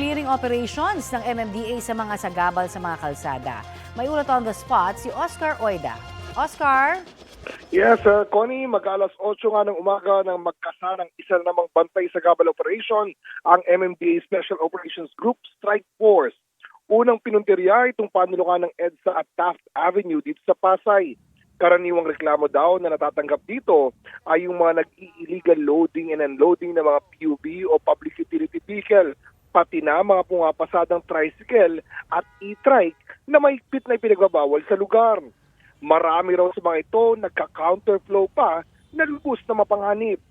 clearing operations ng MMDA sa mga sagabal sa mga kalsada. May ulat on the spot si Oscar Oida. Oscar? Yes, Connie, mag-alas 8 nga ng umaga nang magkasanang isa na namang bantay sa gabal operation ang MMDA Special Operations Group Strike Force. Unang pinuntirya itong panulukan ng EDSA at Taft Avenue dito sa Pasay. Karaniwang reklamo daw na natatanggap dito ay yung mga nag-illegal loading and unloading ng mga PUV o public utility vehicle, pati na mga pumapasadang tricycle at e-trike na mahigpit na ipinagbabawal sa lugar. Marami raw sa mga ito nagka-counterflow pa na lubos na mapanghanip.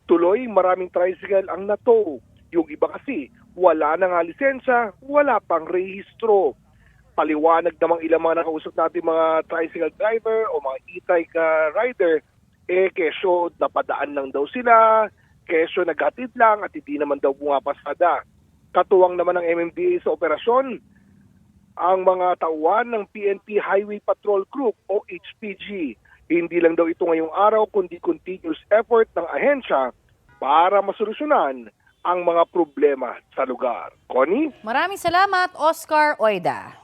Tuloy maraming tricycle ang nato. Yung iba kasi wala na nga lisensya, wala pang rehistro. Paliwanag namang ilang mga nakausap natin mga tricycle driver o mga e-trike rider, kesyo napadaan lang daw sila, kesyo naghatid lang at hindi naman daw pumapasada. Katuwang naman ng MMDA sa operasyon, ang mga tauhan ng PNP Highway Patrol Group o HPG. Hindi lang daw ito ngayong araw kundi continuous effort ng ahensya para masolusyonan ang mga problema sa lugar. Connie? Maraming salamat, Oscar Oida.